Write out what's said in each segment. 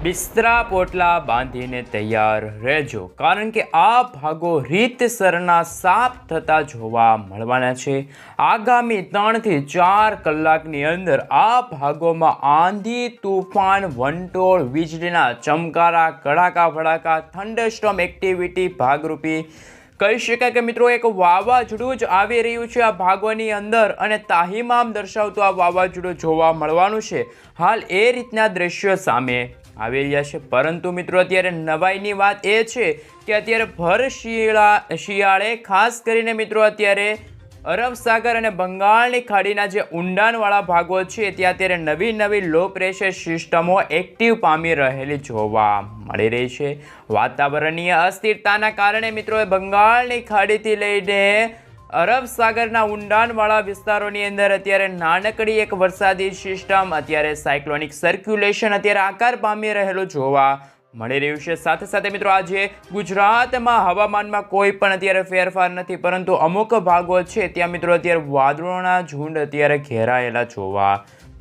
બિસ્તરા પોટલા બાંધીને તૈયાર રહેજો, કારણ કે આ ભાગો રીતસરના સાફ થતા જોવા મળવાના છે. આગામી 3 થી 4 કલાકની અંદર આ ભાગોમાં આંધી, તુફાન, વંટોળ, વીજળીના ચમકારા, કડાકા ભડાકા, થંડરસ્ટોર્મ એક્ટિવિટી ભાગરૂપી કહી શકાય કે મિત્રો એક વાવાઝોડું જ આવી રહ્યું છે આ ભાગોની અંદર, અને તાહીમામ દર્શાવતું આ વાવાઝોડું જોવા મળવાનું છે. હાલ એ રીતના દ્રશ્યો સામે આવી રહ્યા છે. પરંતુ મિત્રો અત્યારે નવાઈની વાત એ છે કે અત્યારે ભર શિયાળે ખાસ કરીને મિત્રો અત્યારે અરબ સાગર અને બંગાળની ખાડીના જે ઊંડાણવાળા ભાગો છે ત્યાં અત્યારે નવી નવી લો પ્રેશર સિસ્ટમો એક્ટિવ પામી રહેલી જોવા મળી રહી છે. વાતાવરણીય અસ્થિરતાના કારણે મિત્રો બંગાળની ખાડીથી લઈને અરબ સાગરના ઊંડાણવાળા વિસ્તારોની અંદર અત્યારે નાનકડી એક વરસાદી સિસ્ટમ, અત્યારે સાયક્લોનિક સર્ક્યુલેશન અત્યારે આકાર પામી રહેલું જોવા મળી રહ્યું છે. સાથે સાથે મિત્રો આજે ગુજરાતમાં હવામાનમાં કોઈ પણ અત્યારે ફેરફાર નથી, પરંતુ અમુક ભાગો છે ત્યાં મિત્રો અત્યારે વાદળોના ઝુંડ અત્યારે ઘેરાયેલા જોવા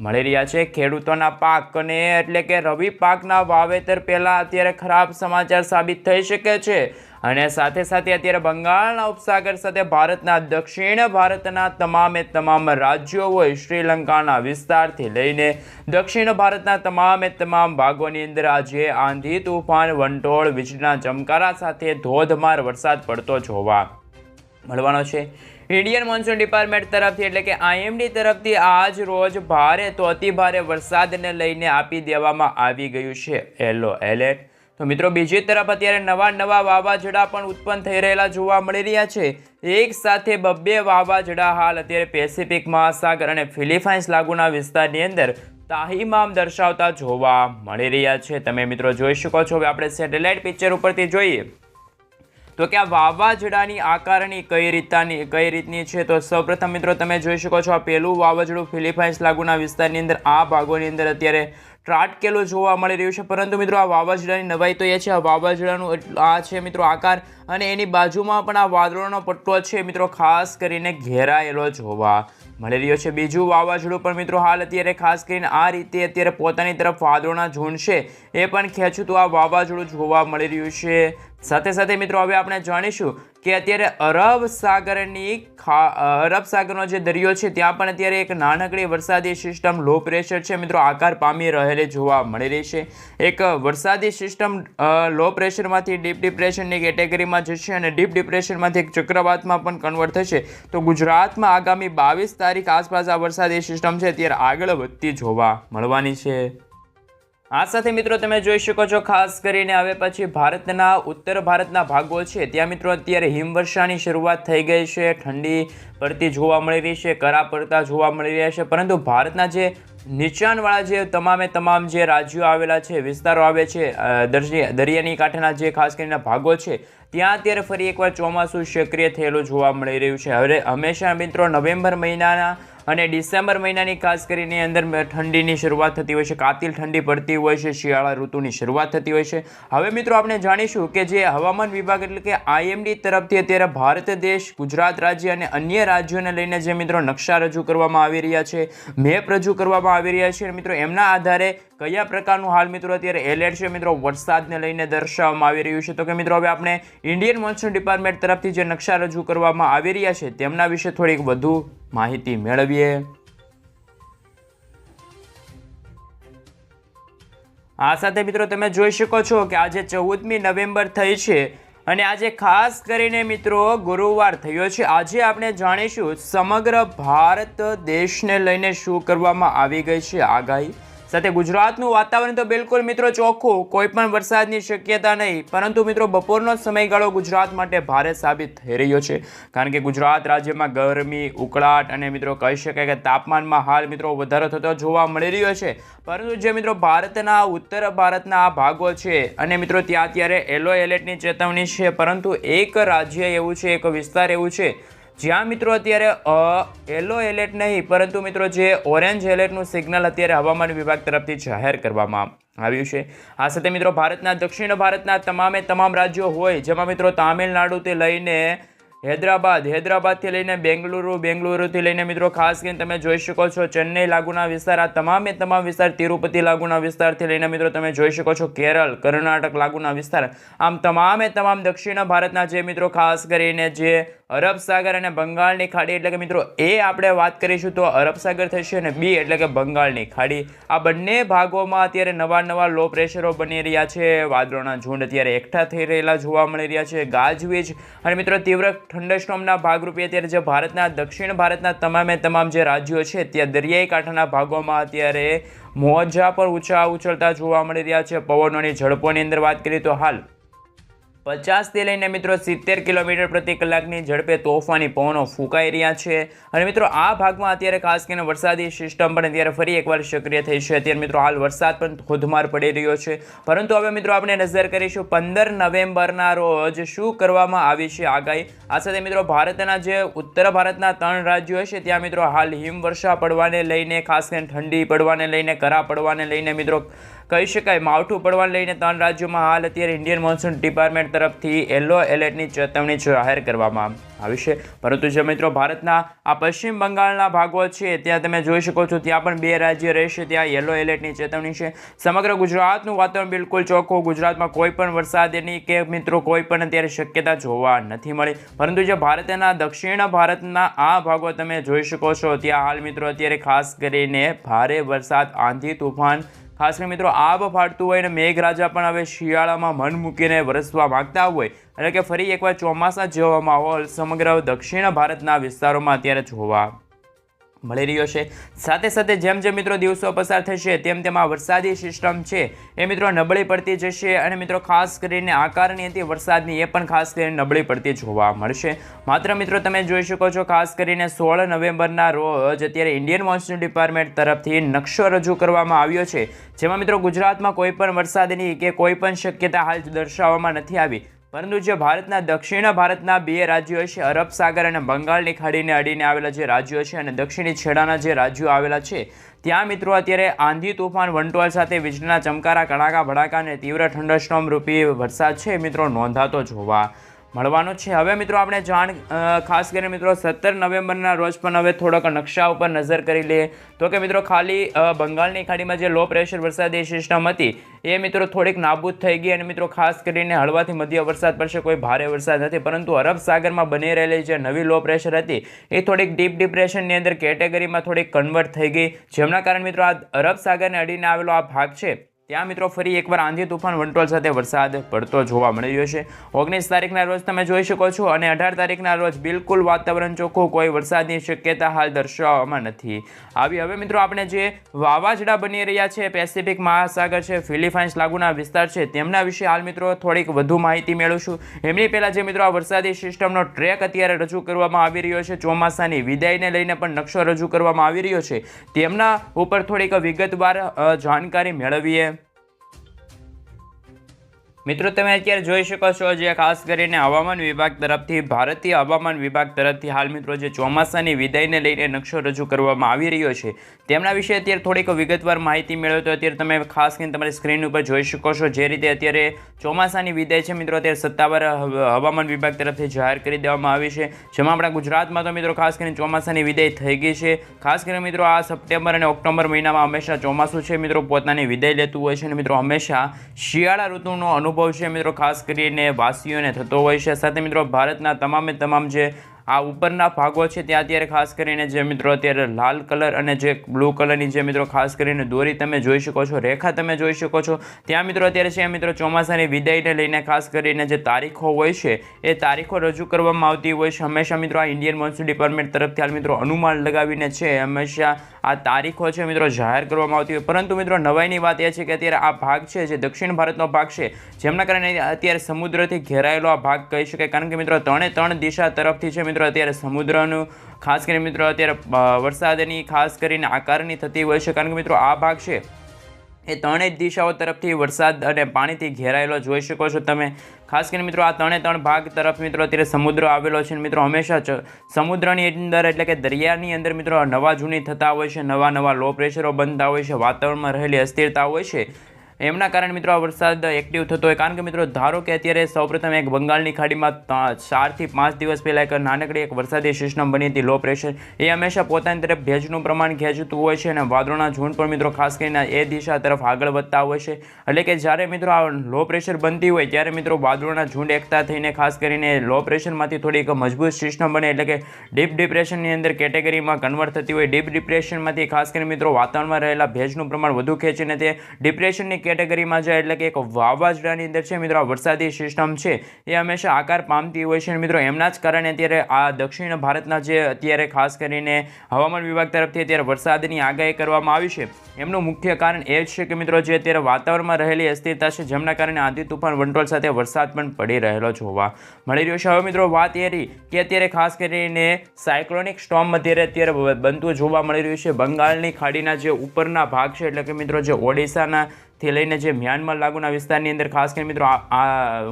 મળી રહ્યા છે. ખેડૂતોના પાકને એટલે કે રવિ પાકના વાવેતર પહેલાં અત્યારે ખરાબ સમાચાર સાબિત થઈ શકે છે. અને સાથે સાથે અત્યારે બંગાળના ઉપસાગર સાથે ભારતના દક્ષિણ ભારતના તમામ રાજ્યો હોય, શ્રીલંકાના વિસ્તારથી લઈને દક્ષિણ ભારતના તમામ ભાગોની અંદર આજે આંધી, તુફાન, વંટોળ, વીજળીના ચમકારા સાથે ધોધમાર વરસાદ પડતો જોવા મળવાનો છે. ઇન્ડિયન મોન્સૂન ડિપાર્ટમેન્ટ તરફથી એટલે કે IMD તરફથી આજ રોજ ભારે તો અતિ ભારે વરસાદને લઈને આપી દેવામાં આવી ગયું છે યલો એલર્ટ. તો મિત્રો બીજી તરફ અત્યારે નવા વાવાઝોડા પણ ઉત્પન્ન થઈ રહેલા જોવા મળી રહ્યા છે. એક સાથે 2 વાવાઝોડા હાલ અત્યારે પેસિફિક મહાસાગર અને ફિલિપાઇન્સ લાગુના વિસ્તારની અંદર તાહીમામ દર્શાવતા જોવા મળી રહ્યા છે. તમે મિત્રો જોઈ શકો છો. હવે આપણે સેટેલાઇટ પિક્ચર ઉપરથી જોઈએ તો કે આ વાવાઝોડાની આકારણી કઈ રીતની છે. તો સૌપ્રથમ મિત્રો તમે જોઈ શકો છો, આ પહેલું વાવાઝોડું ફિલિપાઇન્સ લાગુના વિસ્તારની અંદર આ ભાગોની અંદર અત્યારે ત્રાટકેલું જોવા મળી રહ્યું છે. પરંતુ મિત્રો આ વાવાઝોડાની નવાઈ તો એ છે, આ વાવાઝોડાનું આ છે મિત્રો આકાર, અને એની બાજુમાં પણ આ વાદળોનો પટ્ટો છે મિત્રો ખાસ કરીને ઘેરાયેલો જોવા મળી રહ્યો છે. બીજું વાવાઝોડું પણ મિત્રો હાલ અત્યારે ખાસ કરીને આ રીતે અત્યારે પોતાની તરફ વાદળોના ઝુંડ છે એ પણ ખેંચતું આ વાવાઝોડું જોવા મળી રહ્યું છે. સાથે સાથે મિત્રો હવે આપણે જાણીશું કે અત્યારે અરબ સાગરનો જે દરિયો છે ત્યાં પણ અત્યારે એક નાનકડી વરસાદી સિસ્ટમ લો પ્રેશર છે મિત્રો આકાર પામી રહેલી જોવા મળી રહી છે. એક વરસાદી સિસ્ટમ લો પ્રેશરમાંથી ડીપ ડિપ્રેશનની કેટેગરીમાં જશે અને ડીપ ડિપ્રેશનમાંથી એક ચક્રવાતમાં પણ કન્વર્ટ થશે. તો ગુજરાતમાં આગામી 22 તારીખ આસપાસ આ વરસાદી સિસ્ટમ છે અત્યારે આગળ વધતી જોવા મળવાની છે. આ સાથે મિત્રો તમે જોઈ શકો છો, ખાસ કરીને હવે પછી ભારતના ઉત્તર ભારતના ભાગો છે ત્યાં મિત્રો અત્યારે હિમવર્ષાની શરૂઆત થઈ ગઈ છે. ઠંડી પડતી જોવા મળી રહી છે, કરા પડતા જોવા મળી રહ્યા છે. પરંતુ ભારતના જે નીચાણવાળા જે તમામ જે રાજ્યો આવેલા છે, વિસ્તારો આવે છે, દરિયાની કાંઠાના જે ખાસ કરીને ભાગો છે ત્યાં અત્યારે ફરી એકવાર ચોમાસું સક્રિય થયેલું જોવા મળી રહ્યું છે. હવે હંમેશા મિત્રો નવેમ્બર મહિનાના અને ડિસેમ્બર મહિનાની ખાસ કરીને અંદર ઠંડીની શરૂઆત થતી હોય છે, કાતિલ ઠંડી પડતી હોય છે, શિયાળા ઋતુની શરૂઆત થતી હોય છે. હવે મિત્રો આપણે જાણીશું કે જે હવામાન વિભાગ એટલે કે IMD તરફથી અત્યારે ભારત દેશ, ગુજરાત રાજ્ય અને અન્ય રાજ્યોને લઈને જે મિત્રો નકશા રજૂ કરવામાં આવી રહ્યા છે, મેપ રજૂ કરવામાં આવી રહ્યા છે, મિત્રો એમના આધારે કયા પ્રકારનું હાલ મિત્રો અત્યારે એલર્ટ છે મિત્રો વરસાદને લઈને દર્શાવવામાં આવી રહ્યું છે. તો કે મિત્રો હવે આપણે ઇન્ડિયન મોન્સૂન ડિપાર્ટમેન્ટ તરફથી જે નકશા રજૂ કરવામાં આવી રહ્યા છે તેમના વિશે થોડીક વધુ માહિતી મેળવીએ. આ સાથે મિત્રો તમે જોઈ શકો છો કે આજે 14મી નવેમ્બર થઈ છે અને આજે ખાસ કરીને મિત્રો ગુરુવાર થયો છે. આજે આપણે જાણીશું સમગ્ર ભારત દેશને લઈને શું કરવામાં આવી ગઈ છે આગાહી. સાથે ગુજરાતનું વાતાવરણ તો બિલકુલ મિત્રો ચોખ્ખું, કોઈ પણ વરસાદની શક્યતા નહીં. પરંતુ મિત્રો બપોરનો સમયગાળો ગુજરાત માટે ભારે સાબિત થઈ રહ્યો છે, કારણ કે ગુજરાત રાજ્યમાં ગરમી, ઉકળાટ અને મિત્રો કહી શકાય કે તાપમાનમાં હાલ મિત્રો વધારો થતો જોવા મળી રહ્યો છે. પરંતુ જે મિત્રો ભારતના ઉત્તર ભારતના આ ભાગો છે અને મિત્રો ત્યાં અત્યારે યલો એલર્ટની ચેતવણી છે. પરંતુ એક રાજ્ય એવું છે, એક વિસ્તાર એવું છે જ્યાં મિત્રો અત્યારે યલો એલર્ટ નહીં પરંતુ મિત્રો જે ઓરેન્જ એલર્ટનું સિગ્નલ અત્યારે હવામાન વિભાગ તરફથી જાહેર કરવામાં આવ્યું છે. આ સાથે મિત્રો ભારતના દક્ષિણ ભારતના તમામ રાજ્યો હોય જેમાં મિત્રો તામિલનાડુથી લઈને હૈદરાબાદથી લઈને બેંગલુરુથી લઈને મિત્રો ખાસ કરીને તમે જોઈ શકો છો ચેન્નઈ લાગુના વિસ્તાર, આ તમામ વિસ્તાર, તિરુપતિ લાગુના વિસ્તારથી લઈને મિત્રો તમે જોઈ શકો છો કેરળ, કર્ણાટક લાગુના વિસ્તાર, આમ તમામ દક્ષિણ ભારતના જે મિત્રો ખાસ કરીને જે અરબ સાગર અને બંગાળની ખાડી એટલે કે મિત્રો એ આપણે વાત કરીશું તો અરબ સાગર થશે અને બી એટલે કે બંગાળની ખાડી, આ બંને ભાગોમાં અત્યારે નવા લો પ્રેશરો બની રહ્યા છે. વાદળોના ઝુંડ અત્યારે એકઠા થઈ રહેલા જોવા મળી રહ્યા છે. ગાજવીજ અને મિત્રો તીવ્ર થંડરસ્ટોર્મના ભાગરૂપે અત્યારે જે દક્ષિણ ભારતના તમામ જે રાજ્યો છે ત્યાં દરિયાઈ કાંઠાના ભાગોમાં અત્યારે મોજા પર ઊંચા ઉછળતા જોવા મળી રહ્યા છે. પવનોની ઝડપોની અંદર વાત કરીએ તો હાલ 50 થી લઈને મિત્રો 70 કિલોમીટર પ્રતિ કલાકની ઝડપે તોફાની પવનો ફૂંકાઈ રહ્યા છે. અને મિત્રો આ ભાગમાં અત્યારે ખાસ કરીને વરસાદી સિસ્ટમ પણ અત્યારે ફરી એકવાર સક્રિય થઈ છે. અત્યારે મિત્રો હાલ વરસાદ પણ ધોધમાર પડી રહ્યો છે. પરંતુ હવે મિત્રો આપણે નજર કરીશું 15 નવેમ્બરના રોજ શું કરવામાં આવી છે આગાહી. આ સાથે મિત્રો ભારતના જે ઉત્તર ભારતના 3 રાજ્યો છે ત્યાં મિત્રો હાલ હિમવર્ષા પડવાને લઈને, ખાસ કરીને ઠંડી પડવાને લઈને, કરા પડવાને લઈને મિત્રો કહી શકાય માવઠું પડવાને લઈને 3 રાજ્યોમાં હાલ અત્યારે ઇન્ડિયન મોન્સૂન ડિપાર્ટમેન્ટ તરફથી યલો એલર્ટની ચેતવણી જાહેર કરવામાં આવી છે. પરંતુ જે મિત્રો ભારતના આ પશ્ચિમ બંગાળના ભાગો છે ત્યાં તમે જોઈ શકો છો ત્યાં પણ 2 રાજ્ય રહેશે, ત્યાં યલો એલર્ટની ચેતવણી છે. સમગ્ર ગુજરાતનું વાતાવરણ બિલકુલ ચોખ્ખું, ગુજરાતમાં કોઈ પણ વરસાદની કે મિત્રો કોઈ પણ અત્યારે શક્યતા જોવા નથી મળી. પરંતુ જે ભારતના દક્ષિણ ભારતના આ ભાગો તમે જોઈ શકો છો ત્યાં હાલ મિત્રો અત્યારે ખાસ કરીને ભારે વરસાદ, આંધી, તોફાન, ખાસ કરીને મિત્રો આબ ફાટતું હોય અને મેઘરાજા પણ હવે શિયાળામાં મન મૂકીને વરસવા માંગતા હોય એટલે કે ફરી એકવાર ચોમાસા જેવો માહોલ સમગ્ર દક્ષિણ ભારતના વિસ્તારોમાં અત્યારે જોવા મળી રહ્યો છે. સાથે જેમ મિત્રો દિવસો પસાર થશે તેમ આ વરસાદી સિસ્ટમ છે એ મિત્રો નબળી પડતી જશે અને મિત્રો ખાસ કરીને આકારની હતી વરસાદની એ પણ ખાસ કરીને નબળી પડતી જોવા મળશે. માત્ર મિત્રો તમે જોઈ શકો છો ખાસ કરીને 16 નવેમ્બરના રોજ અત્યારે ઇન્ડિયન મોન્સૂન ડિપાર્ટમેન્ટ તરફથી નકશો રજૂ કરવામાં આવ્યો છે, જેમાં મિત્રો ગુજરાતમાં કોઈ પણ વરસાદની કે કોઈ પણ શક્યતા હાલ દર્શાવવામાં નથી આવી. પરંતુ જે ભારતના દક્ષિણ ભારતના 2 રાજ્યો છે, અરબ સાગર અને બંગાળની ખાડીને અડીને આવેલા જે રાજ્યો છે અને દક્ષિણી છેડાના જે રાજ્યો આવેલા છે ત્યાં મિત્રો અત્યારે આંધી, તોફાન, વંટોળ સાથે વીજળીના ચમકારા, કડાકા ભડાકા અને તીવ્ર થંડરસ્ટોર્મ રૂપી વરસાદ છે મિત્રો નોંધાતો જોવા મળવાનો છે. હવે મિત્રો આપણે ખાસ કરીને મિત્રો 17 નવેમ્બરના રોજ પણ હવે થોડોક નકશા ઉપર નજર કરી લઈએ તો કે મિત્રો ખાલી બંગાળની ખાડીમાં જે લો પ્રેશર વરસાદી સિસ્ટમ હતી એ મિત્રો થોડીક નાબૂદ થઈ ગઈ અને મિત્રો ખાસ કરીને હળવાથી મધ્ય વરસાદ પડશે, કોઈ ભારે વરસાદ નથી. પરંતુ અરબ સાગરમાં બની રહેલી જે નવી લો પ્રેશર હતી એ થોડીક ડીપ ડિપ્રેશનની અંદર કેટેગરીમાં થોડીક કન્વર્ટ થઈ ગઈ, જેમના કારણે મિત્રો આ અરબ સાગરને અડીને આવેલો આ ભાગ છે ત્યાં મિત્રો ફરી એકવાર આંધી, તૂફાન, વંટોળ સાથે વરસાદ પડતો જોવા મળી રહ્યો છે. 19 તારીખના રોજ તમે જોઈ શકો છો અને 18 તારીખના રોજ બિલકુલ વાતાવરણ ચોખ્ખું, કોઈ વરસાદની શક્યતા હાલ દર્શાવવામાં નથી આવી. હવે મિત્રો આપણે જે વાવાઝોડા બની રહ્યા છે, પેસિફિક મહાસાગર છે, ફિલિપાઇન્સ લાગુના વિસ્તાર છે તેમના વિશે હાલ મિત્રો થોડીક વધુ માહિતી મેળવશું. એમની પહેલાં જે મિત્રો આ વરસાદી સિસ્ટમનો ટ્રેક અત્યારે રજૂ કરવામાં આવી રહ્યો છે, ચોમાસાની વિદાયને લઈને પણ નકશો રજૂ કરવામાં આવી રહ્યો છે, તેમના ઉપર થોડીક વિગતવાર જાણકારી મેળવીએ. મિત્રો તમે અત્યારે જોઈ શકો છો જે ખાસ કરીને હવામાન વિભાગ તરફથી, ભારતીય હવામાન વિભાગ તરફથી હાલ મિત્રો જે ચોમાસાની વિદાયને લઈને નકશો રજૂ કરવામાં આવી રહ્યો છે તેમના વિશે અત્યારે થોડીક વિગતવાર માહિતી મેળવો તો અત્યારે તમે ખાસ કરીને તમારી સ્ક્રીન ઉપર જોઈ શકો છો જે રીતે અત્યારે ચોમાસાની વિદાય છે મિત્રો અત્યારે સત્તાવાર હવામાન વિભાગ તરફથી જાહેર કરી દેવામાં આવી છે, જેમાં આપણા ગુજરાતમાં તો મિત્રો ખાસ કરીને ચોમાસાની વિદાય થઈ ગઈ છે. ખાસ કરીને મિત્રો આ સપ્ટેમ્બર અને ઓક્ટોબર મહિનામાં હંમેશા ચોમાસું છે મિત્રો પોતાની વિદાય લેતું હોય છે અને મિત્રો હંમેશા શિયાળા ઋતુનો અનુભવ છે મિત્રો ખાસ કરીને વાસીઓને થતો હોય છે. સાથે મિત્રો ભારતના તમામ જે આ ઉપરના ભાગો છે ત્યાં અત્યારે ખાસ કરીને જે મિત્રો અત્યારે લાલ કલર અને જે બ્લુ કલરની જે મિત્રો ખાસ કરીને દોરી તમે જોઈ શકો છો, રેખા તમે જોઈ શકો છો, ત્યાં મિત્રો અત્યારે છે મિત્રો ચોમાસાની વિદાયને લઈને ખાસ કરીને જે તારીખો હોય છે એ તારીખો રજૂ કરવામાં આવતી હોય છે. હંમેશા મિત્રો આ ઇન્ડિયન મોન્સૂન ડિપાર્ટમેન્ટ તરફથી હાલ મિત્રો અનુમાન લગાવીને છે હંમેશા આ તારીખો છે મિત્રો જાહેર કરવામાં આવતી હોય. પરંતુ મિત્રો નવાઈની વાત એ છે કે અત્યારે આ ભાગ છે જે દક્ષિણ ભારતનો ભાગ છે, જેમના કારણે અત્યારે સમુદ્રથી ઘેરાયેલો આ ભાગ કહી શકાય, કારણ કે મિત્રો 3 દિશા તરફથી છે મિત્રો અત્યારે સમુદ્રનું ખાસ કરીને મિત્રો અત્યારે વરસાદની ખાસ કરીને આકારની થતી હોય છે, કારણ કે મિત્રો આ ભાગ છે એ 3 દિશાઓ તરફથી વરસાદ અને પાણીથી ઘેરાયેલો જોઈ શકો છો તમે. ખાસ કરીને મિત્રો આ 3 ભાગ તરફ મિત્રો અત્યારે સમુદ્ર આવેલો છે. મિત્રો હંમેશા સમુદ્રની અંદર એટલે કે દરિયાની અંદર મિત્રો નવા જૂની થતા હોય છે, નવા લો પ્રેશરો બનતા હોય છે, વાતાવરણમાં રહેલી અસ્થિરતા હોય છે એમના કારણે મિત્રો આ વરસાદ એક્ટિવ થતો હોય. કારણ કે મિત્રો ધારો કે અત્યારે સૌપ્રથમ એક બંગાળની ખાડીમાં 4 થી 5 દિવસ પહેલાં એક નાનકડી એક વરસાદી સિસ્ટમ બની હતી લો પ્રેશર. એ હંમેશા પોતાની તરફ ભેજનું પ્રમાણ ખેંચતું હોય છે અને વાદળોના ઝુંડ પણ મિત્રો ખાસ કરીને એ દિશા તરફ આગળ વધતા હોય છે. એટલે કે જ્યારે મિત્રો આ લો પ્રેશર બનતી હોય ત્યારે મિત્રો વાદળોના ઝુંડ એકતા થઈને ખાસ કરીને લો પ્રેશરમાંથી થોડીક મજબૂત સિસ્ટમ બને એટલે કે ડીપ ડિપ્રેશનની અંદર કેટેગરીમાં કન્વર્ટ થતી હોય. ડીપ ડિપ્રેશનમાંથી ખાસ કરીને મિત્રો વાતાવરણમાં રહેલા ભેજનું પ્રમાણ વધુ ખેંચીને તે ડિપ્રેશનની કેટેગરીમાં જાય એટલે કે એક વાવાઝોડાની અંદર છે મિત્રો આ વરસાદી સિસ્ટમ છે એ હંમેશા આકાર પામતી હોય છે. મિત્રો એમના જ કારણે અત્યારે આ દક્ષિણ ભારતના જે અત્યારે ખાસ કરીને હવામાન વિભાગ તરફથી અત્યારે વરસાદની આગાહી કરવામાં આવી છે એમનું મુખ્ય કારણ એ જ છે કે મિત્રો જે અત્યારે વાતાવરણમાં રહેલી અસ્થિરતા છે જેમના કારણે આંધી તુફાન વંટોળ સાથે વરસાદ પણ પડી રહેલો જોવા મળી રહ્યો છે. હવે મિત્રો વાત એ રહી કે અત્યારે ખાસ કરીને સાયક્લોનિક સ્ટોર્મ અત્યારે બનતું જોવા મળી રહ્યું છે બંગાળની ખાડીના જે ઉપરના ભાગ છે એટલે કે મિત્રો જે ઓડિશાના થી લઈને જે મ્યાનમાર લાગુના વિસ્તારની અંદર ખાસ કરીને મિત્રો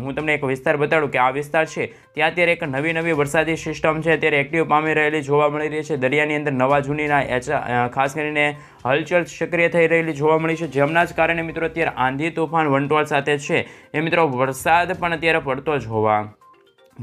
હું તમને એક વિસ્તાર બતાડું કે આ વિસ્તાર છે ત્યાં અત્યારે એક નવી વરસાદી સિસ્ટમ છે અત્યારે એક્ટિવ પામી રહેલી જોવા મળી રહી છે. દરિયાની અંદર નવા જૂનીના ખાસ કરીને હલચલ સક્રિય થઈ રહેલી જોવા મળી છે જેમના જ કારણે મિત્રો અત્યારે આંધી તોફાન વંટોળ સાથે છે એ મિત્રો વરસાદ પણ અત્યારે પડતો જોવા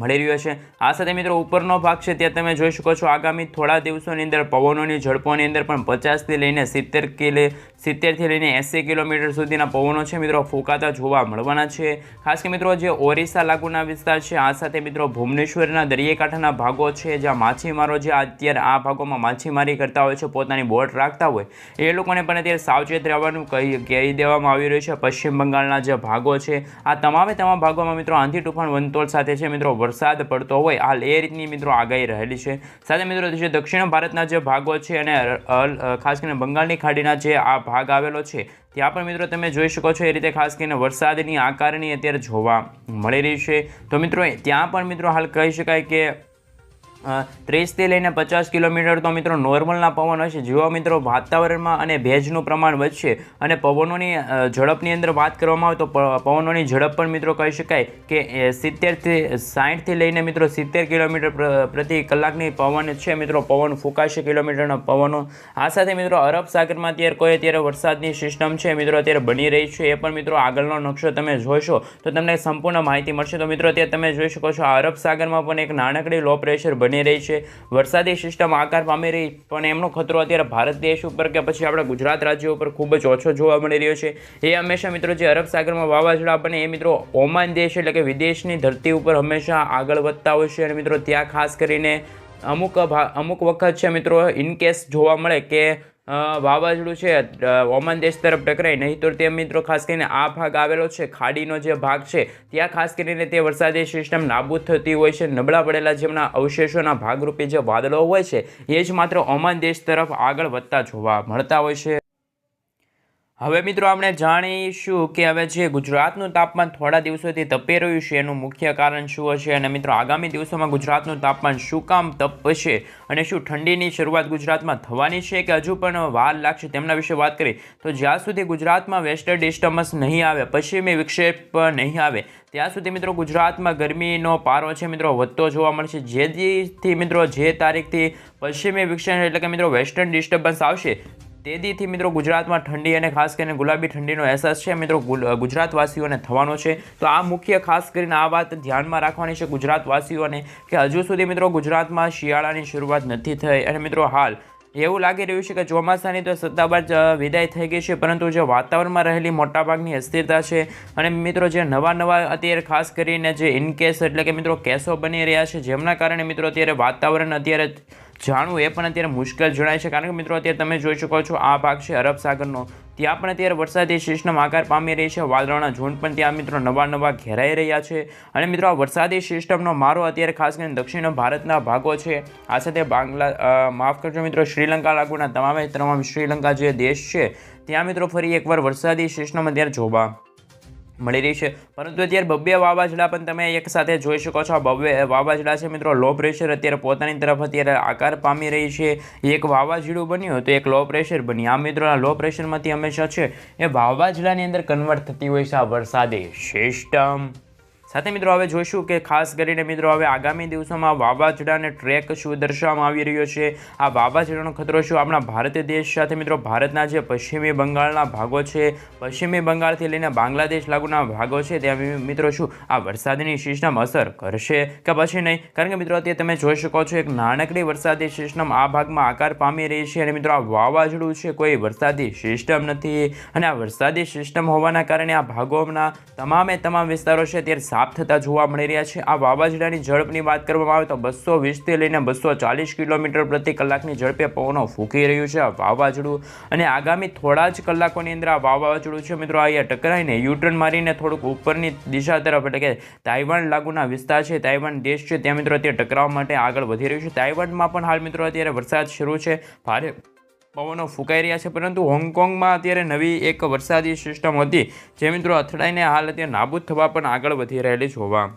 મળી રહ્યો છે. આ સાથે મિત્રો ઉપરનો ભાગ છે ત્યાં તમે જોઈ શકો છો આગામી થોડા દિવસોની અંદર પવનોની ઝડપોની અંદર પણ 50 થી લઈને 70 થી લઈને 80 કિલોમીટર સુધીના પવનો છે મિત્રો ફૂંકાતા જોવા મળવાના છે. ખાસ કે મિત્રો જે ઓરિસ્સા લાગુના વિસ્તાર છે આ સાથે મિત્રો ભુવનેશ્વરના દરિયાકાંઠાના ભાગો છે જ્યાં માછીમારો જે અત્યારે આ ભાગોમાં માછીમારી કરતા હોય છે પોતાની બોટ રાખતા હોય એ લોકોને પણ અત્યારે સાવચેત રહેવાનું કહી દેવામાં આવી રહ્યું છે. પશ્ચિમ બંગાળના જે ભાગો છે આ તમામ ભાગોમાં મિત્રો આંધી તૂફાન વંટોળ સાથે છે મિત્રો વરસાદ પડતો હોય હાલ એ રીતની મિત્રો આગાહી રહેલી છે. સાથે મિત્રો જે દક્ષિણ ભારતના જે ભાગો છે અને ખાસ કરીને બંગાળની ખાડીના જે આ ભાગ આવેલો છે ત્યાં પણ મિત્રો તમે જોઈ શકો છો એ રીતે ખાસ કરીને વરસાદની આકારની અત્યારે જોવા મળી રહી છે. તો મિત્રો ત્યાં પણ મિત્રો હાલ કહી શકાય કે 30 થી લઈને 50 કિલોમીટર તો મિત્રો નોર્મલના પવન હશે. જેવા મિત્રો વાતાવરણમાં અને ભેજનું પ્રમાણ વધશે અને પવનોની ઝડપની અંદર વાત કરવામાં આવે તો પવનોની ઝડપ પણ મિત્રો કહી શકાય કે 70 થી 60 થી લઈને મિત્રો 70 કિલોમીટર પ્રતિ કલાકની પવન છે મિત્રો પવન ફૂંકાશે કિલોમીટરના પવનો. આ સાથે મિત્રો અરબ સાગરમાં અત્યારે વરસાદની સિસ્ટમ છે મિત્રો અત્યારે બની રહી છે એ પણ મિત્રો આગળનો નકશો તમે જોશો તો તમને સંપૂર્ણ માહિતી મળશે. તો મિત્રો અત્યારે તમે જોઈ શકો છો અરબ સાગરમાં પણ એક નાનકડી લો પ્રેશર બની રહી છે. વરસાદી સિસ્ટમ આકાર પામી રહી પણ એમનો ખતરો અત્યારે ભારત દેશ ઉપર કે પછી આપણા ગુજરાત રાજ્ય ઉપર ખૂબ જ ઓછો જોવા મળી રહ્યો છે. એ હંમેશા મિત્રો જે અરબ સાગરમાં વાવાઝોડા બને એ મિત્રો ઓમાન દેશ એટલે કે વિદેશની ધરતી ઉપર હંમેશા આગળ વધતા હોય છે અને મિત્રો ત્યાં ખાસ કરીને અમુક વખત છે મિત્રો ઇનકેસ જોવા મળે કે વાવાઝોડું છે ઓમાન દેશ તરફ ટકરાય નહીં તો તે મિત્રો ખાસ કરીને આ ભાગ આવેલો છે ખાડીનો જે ભાગ છે ત્યાં ખાસ કરીને તે વરસાદી સિસ્ટમ નાબૂદ થતી હોય છે. નબળા પડેલા જેમના અવશેષોના ભાગરૂપે જે વાદળો હોય છે એ જ માત્ર ઓમાન દેશ તરફ આગળ વધતા જોવા મળતા હોય છે. હવે મિત્રો આપણે જાણીશું કે હવે જે ગુજરાતનું તાપમાન થોડા દિવસોથી તપી રહ્યું છે એનું મુખ્ય કારણ શું હશે અને મિત્રો આગામી દિવસોમાં ગુજરાતનું તાપમાન શું કામ તપશે અને શું ઠંડીની શરૂઆત ગુજરાતમાં થવાની છે કે હજુ પણ વાર લાગશે તેમના વિશે વાત કરી તો જ્યાં સુધી ગુજરાતમાં વેસ્ટર્ન ડિસ્ટર્બન્સ નહીં આવે પશ્ચિમી વિક્ષેપ નહીં આવે ત્યાં સુધી મિત્રો ગુજરાતમાં ગરમીનો પારો છે મિત્રો વધતો જોવા મળશે. જેથી મિત્રો જે તારીખથી પશ્ચિમી વિક્ષેપ એટલે કે મિત્રો વેસ્ટર્ન ડિસ્ટર્બન્સ આવશે તેદીથી મિત્રો ગુજરાતમાં ઠંડી અને ખાસ કરીને ગુલાબી ઠંડીનો અહેસાસ છે મિત્રો ગુજરાતવાસીઓને થવાનો છે. તો આ મુખ્ય ખાસ કરીને આ વાત ધ્યાનમાં રાખવાની છે ગુજરાતવાસીઓને કે હજુ સુધી મિત્રો ગુજરાતમાં શિયાળાની શરૂઆત નથી થઈ અને મિત્રો હાલ એવું લાગી રહ્યું છે કે ચોમાસાની તો સત્તાવાર વિદાય થઈ ગઈ છે પરંતુ જે વાતાવરણમાં રહેલી મોટાભાગની અસ્થિરતા છે અને મિત્રો જે નવા અત્યારે ખાસ કરીને જે ઇનકેસ એટલે કે મિત્રો કેસો બની રહ્યા છે જેમના કારણે મિત્રો અત્યારે વાતાવરણ અત્યારે જાણવું એ પણ અત્યારે મુશ્કેલ જણાય છે. કારણ કે મિત્રો અત્યારે તમે જોઈ શકો છો આ ભાગ છે અરબ સાગરનો ત્યાં પણ અત્યારે વરસાદી સિસ્ટમ આકાર પામી રહી છે. વાદળોના ઝુંડ પણ ત્યાં મિત્રો નવા ઘેરાઈ રહ્યા છે અને મિત્રો આ વરસાદી સિસ્ટમનો મારો અત્યારે ખાસ કરીને દક્ષિણ ભારતના ભાગો છે આ સાથે માફ કરજો મિત્રો શ્રીલંકા લાગુના તમામ શ્રીલંકા જે દેશ છે ત્યાં મિત્રો ફરી એકવાર વરસાદી સિસ્ટમ અત્યારે જોવા મળી રહી છે. પરંતુ અત્યારે બબ્બે વાવાઝોડા પણ તમે એક સાથે જોઈ શકો છો. આ બબ્બે વાવાઝોડા છે મિત્રો લો પ્રેશર અત્યારે પોતાની તરફ અત્યારે આકાર પામી રહી છે. એક વાવાઝોડું બન્યું તો એક લો પ્રેશર બની. આ મિત્રો આ લો પ્રેશરમાંથી હંમેશા છે એ વાવાઝોડાની અંદર કન્વર્ટ થતી હોય છે આ વરસાદી સિસ્ટમ. સાથે મિત્રો હવે જોઈશું કે ખાસ કરીને મિત્રો હવે આગામી દિવસોમાં વાવાઝોડાને ટ્રેક શું દર્શાવવામાં આવી રહ્યો છે, આ વાવાઝોડાનો ખતરો શું આપણા ભારત દેશ સાથે મિત્રો ભારતના જે પશ્ચિમી બંગાળના ભાગો છે, પશ્ચિમી બંગાળથી લઈને બાંગ્લાદેશ લાગુના ભાગો છે ત્યાં મિત્રો શું આ વરસાદની સિસ્ટમ અસર કરશે કે પછી નહીં, કારણ કે મિત્રો અત્યારે તમે જોઈ શકો છો એક નાનકડી વરસાદી સિસ્ટમ આ ભાગમાં આકાર પામી રહી છે અને મિત્રો આ વાવાઝોડું છે કોઈ વરસાદી સિસ્ટમ નથી અને આ વરસાદી સિસ્ટમ હોવાના કારણે આ ભાગોના તમામ વિસ્તારો છે અત્યારે સાફ થતા જોવા મળી રહ્યા છે। આ વાવાઝોડાની ઝડપની વાત કરવામાં આવે તો 220થી લઈને 240 કિલોમીટર પ્રતિ કલાકની ઝડપે પવનો ફૂંકી રહ્યું છે આ વાવાઝોડું અને આગામી થોડા જ કલાકોની અંદર આ વાવાઝોડું છે મિત્રો અહીંયા ટકરાઈને યુટર્ન મારીને થોડુંક ઉપરની દિશા તરફ એટલે કે તાઇવાન લાગુના વિસ્તાર છે, તાઇવાન દેશ છે ત્યાં મિત્રો અત્યારે ટકરાવવા માટે આગળ વધી રહ્યું છે। તાઇવાનમાં પણ હાલ મિત્રો અત્યારે વરસાદ શરૂ છે, ભારે પવનો ફૂંકાઈ રહ્યા છે, પરંતુ હોંગકોંગમાં અત્યારે નવી એક વરસાદી સિસ્ટમ હતી જે મિત્રો અથડાઈને હાલ અત્યારે નાબૂદ થવા પણ આગળ વધી રહેલી જોવા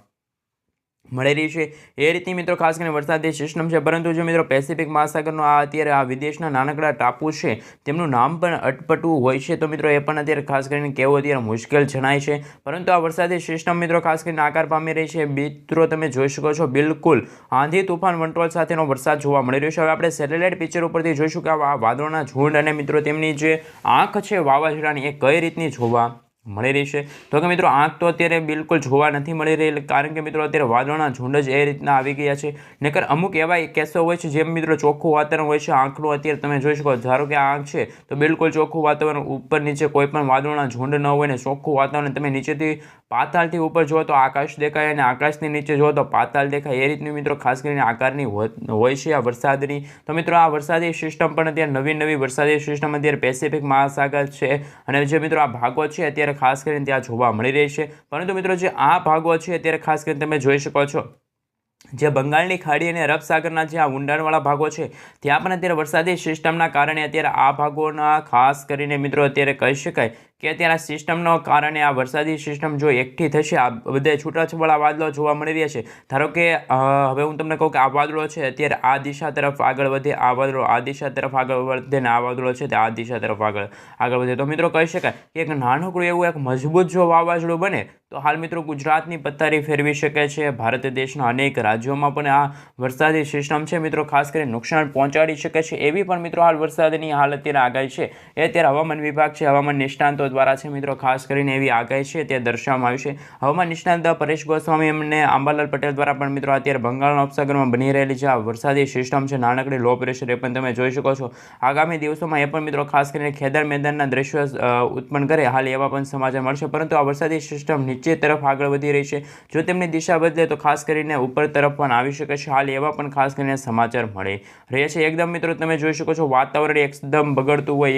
મળી રહી છે। એ રીતની મિત્રો ખાસ કરીને વરસાદી સિસ્ટમ છે, પરંતુ જો મિત્રો પેસિફિક મહાસાગરનો આ અત્યારે આ વિદેશના નાનકડા ટાપુ છે તેમનું નામ પણ અટપટું હોય છે તો મિત્રો એ પણ અત્યારે ખાસ કરીને કહેવું અત્યારે મુશ્કેલ જણાય છે, પરંતુ આ વરસાદી સિસ્ટમ મિત્રો ખાસ કરીને આકાર પામી રહી છે। મિત્રો તમે જોઈ શકો છો બિલકુલ આંધી તૂફાન વંટોળ સાથેનો વરસાદ જોવા મળી રહ્યો છે। હવે આપણે સેટેલાઇટ પિક્ચર ઉપરથી જોઈશું કે આ વાદળોના ઝુંડ અને મિત્રો તેમની જે આંખ છે વાવાઝોડાની એ કઈ રીતની જોવા મળી રહી છે, તો કે મિત્રો આંખ તો અત્યારે બિલકુલ જોવા નથી મળી રહી, કારણ કે મિત્રો અત્યારે વાદળોના ઝુંડ જ એ રીતના આવી ગયા છે। નકર અમુક એવા કેસો હોય છે જેમ મિત્રો ચોખ્ખું વાતાવરણ હોય છે આંખનું, અત્યારે તમે જોઈ શકો ધારો કે આ આંખ છે તો બિલકુલ ચોખ્ખું વાતાવરણ, ઉપર નીચે કોઈ પણ વાદળોના ઝુંડ ન હોય ને ચોખ્ખું વાતાવરણ, તમે નીચેથી પાતાળથી ઉપર જુઓ તો આકાશ દેખાય અને આકાશની નીચે જુઓ તો પાતાળ દેખાય, એ રીતની મિત્રો ખાસ કરીને આકારની હોય છે આ વરસાદની। તો મિત્રો આ વરસાદી સિસ્ટમ પણ અત્યારે નવી વરસાદી સિસ્ટમ અત્યારે પેસિફિક મહાસાગર છે અને જે મિત્રો આ ભાગો છે અત્યારે ખાસ કરીને ત્યાં જોવા મળી રહી છે, પરંતુ મિત્રો જે આ ભાગો છે અત્યારે ખાસ કરીને તમે જોઈ શકો છો જે બંગાળની ખાડી અને અરબ સાગરના જે આ ઊંડાણવાળા ભાગો છે ત્યાં પણ અત્યારે વરસાદી સિસ્ટમના કારણે અત્યારે આ ભાગોના ખાસ કરીને મિત્રો અત્યારે કહી શકાય કે અત્યારે આ સિસ્ટમનો કારણે આ વરસાદી સિસ્ટમ જો એકઠી થશે, આ બધા છૂટાછવાળા વાદળો જોવા મળી રહ્યા છે, ધારો કે હવે હું તમને કહું કે આ વાદળો છે અત્યારે આ દિશા તરફ આગળ વધે, આ વાદળો આ દિશા તરફ આગળ વધે ને આ વાદળો છે તે આ દિશા તરફ આગળ વધે, તો મિત્રો કહી શકાય કે એક નાનકડું એવું એક મજબૂત જો વાવાઝોડું બને તો હાલ મિત્રો ગુજરાતની પથારી ફેરવી શકે છે, ભારત દેશના અનેક રાજ્યોમાં પણ આ વરસાદી સિસ્ટમ છે મિત્રો ખાસ કરીને નુકસાન પહોંચાડી શકે છે, એવી પણ મિત્રો હાલ વરસાદની હાલ અત્યારે આગાહી છે એ અત્યારે હવામાન વિભાગ છે, હવામાન નિષ્ણાંતો દ્વારા છે મિત્રો ખાસ કરીને એવી આગાહી છે તે દર્શાવવામાં આવી છે। હવામાન નિષ્ણાંત પરેશ ગોસ્વામી એમને આંબાલાલ પટેલ દ્વારા પણ મિત્રો અત્યારે બંગાળના ઉપસાગરમાં બની રહેલી જે આ વરસાદી સિસ્ટમ છે નાનકડી લો પ્રેશર એ પણ તમે જોઈ શકો છો આગામી દિવસોમાં એ પણ મિત્રો ખાસ કરીને ખેદાર મેદાનના દ્રશ્યો ઉત્પન્ન કરે હાલ એવા પણ સમાચાર મળશે, પરંતુ આ વરસાદી સિસ્ટમ નીચે તરફ આગળ વધી રહી છે, જો તેમની દિશા બદલે તો ખાસ કરીને ઉપર તરફ પણ આવી શકે છે, હાલ એવા પણ ખાસ કરીને સમાચાર મળી રહ્યા છે। એકદમ મિત્રો તમે જોઈ શકો છો વાતાવરણ એકદમ બગડતું હોય